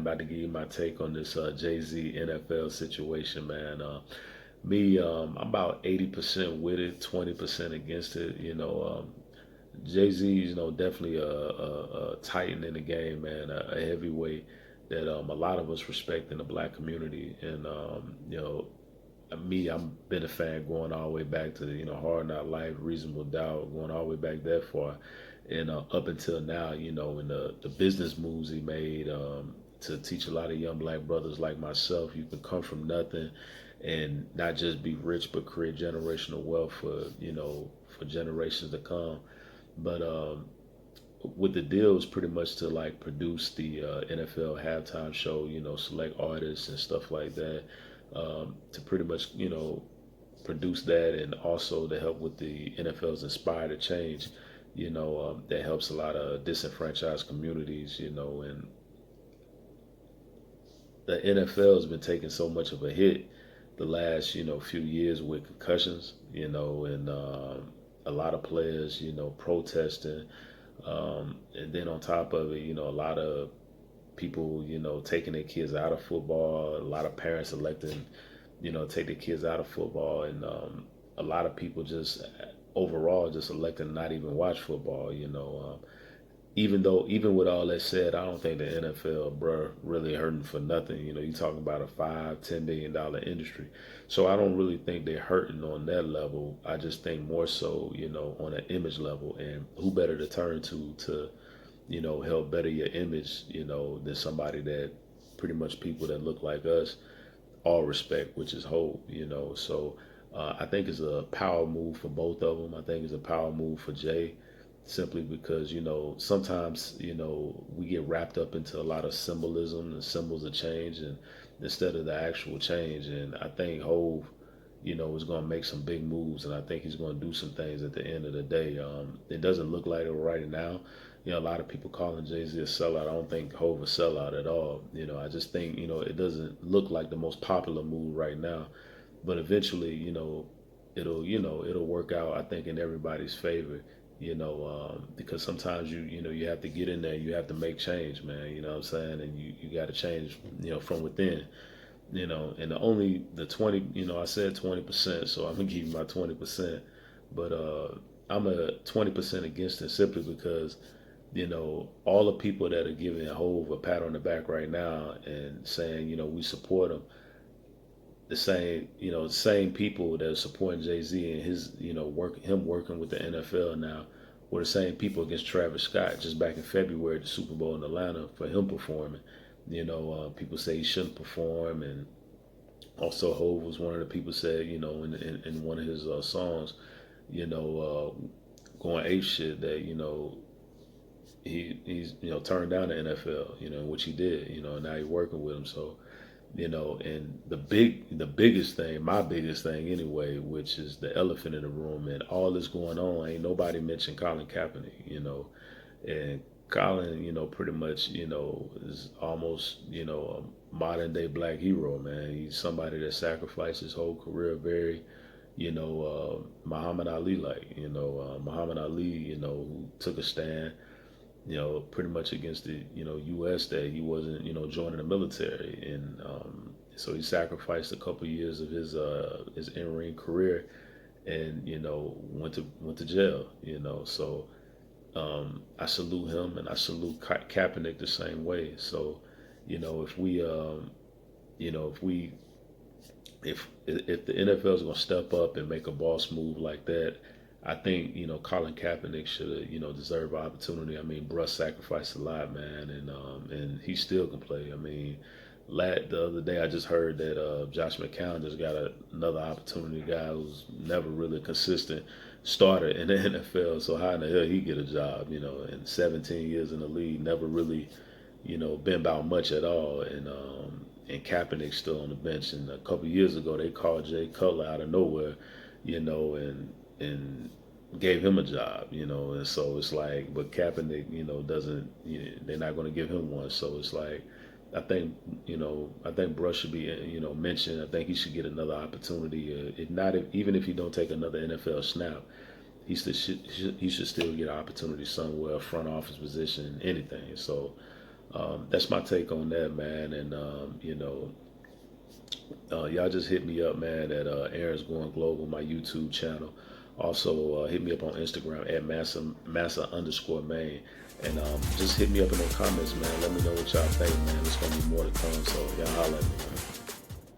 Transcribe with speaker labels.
Speaker 1: about to give you my take on this Jay-Z NFL situation, man. I'm about 80% with it, 20% against it. Jay-Z, definitely a titan in the game, man, a heavyweight that a lot of us respect in the black community. And, I've been a fan going all the way back to, Hard Knock Life, Reasonable Doubt, going all the way back that far. And up until now, in the business moves he made to teach a lot of young black brothers like myself, you can come from nothing and not just be rich, but create generational wealth for generations to come. But with the deal is pretty much to like produce the NFL halftime show, select artists and stuff like that, to pretty much, produce that, and also to help with the NFL's Inspire to Change, that helps a lot of disenfranchised communities, and the NFL has been taking so much of a hit the last, few years with concussions, and a lot of players, protesting. And then on top of it, a lot of people, taking their kids out of football, a lot of parents electing, take their kids out of football, and a lot of people just overall just electing not even watch football, even with all that said, I don't think the NFL, bro, really hurting for nothing. You talking about a $5-10 billion industry, so I don't really think they're hurting on that level. I just think more so, on an image level, and who better to turn to, help better your image, than somebody that pretty much people that look like us all respect, which is Hope. So I think it's a power move for both of them. I think it's a power move for Jay, simply because sometimes we get wrapped up into a lot of symbolism and symbols of change, and instead of the actual change. And I think Hove, is going to make some big moves, and I think he's going to do some things at the end of the day. It doesn't look like it right now. A lot of people calling Jay-Z a sellout. I don't think Hove a sellout at all. I just think it doesn't look like the most popular move right now, but eventually, it'll work out, I think, in everybody's favor. Because sometimes you have to get in there, you have to make change, man. You know what I'm saying? And you got to change, from within. And the 20, I said 20%, so I'm gonna give you my 20%. But I'm a 20% against it, simply because all the people that are giving Hove a pat on the back right now and saying, we support him, the same people that are supporting Jay Z and his, him working with the NFL now, were the same people against Travis Scott just back in February at the Super Bowl in Atlanta for him performing. People say he shouldn't perform, and also Hove was one of the people said, in one of his songs, going ape shit, that he's turned down the NFL, which he did, and now he's working with him. So and the biggest thing, my biggest thing anyway, which is the elephant in the room, and all this going on, ain't nobody mentioned Colin Kaepernick, and Colin, pretty much, is almost, a modern day black hero, man. He's somebody that sacrificed his whole career very, Muhammad Ali like, Muhammad Ali, who took a stand, pretty much against the, U.S. that he wasn't, joining the military, and so he sacrificed a couple years of his in-ring career, and went to jail, so I salute him, and I salute Kaepernick the same way. So, if we, if we, if the NFL is going to step up and make a boss move like that, I think Colin Kaepernick should deserve an opportunity. I mean, bruh sacrificed a lot, man, and he still can play. I mean, the other day I just heard that Josh McCown just got another opportunity. Guy who's never really consistent starter in the NFL. So how in the hell he get a job? In 17 years in the league, never really been about much at all. And Kaepernick's still on the bench. And a couple years ago they called Jay Cutler out of nowhere, and gave him a job, and so it's like, but Kaepernick, doesn't, they're not going to give him one. So it's like, I think Brush should be, mentioned. I think he should get another opportunity. If not, even if he don't take another NFL snap, he should still get an opportunity somewhere, front office position, anything. So That's my take on that, man. And y'all just hit me up, man, at Aaron's Going Global, my YouTube channel. Also, hit me up on Instagram at massa_main. And just hit me up in the comments, man. Let me know what y'all think, man. There's going to be more to come, so y'all holla at me, man.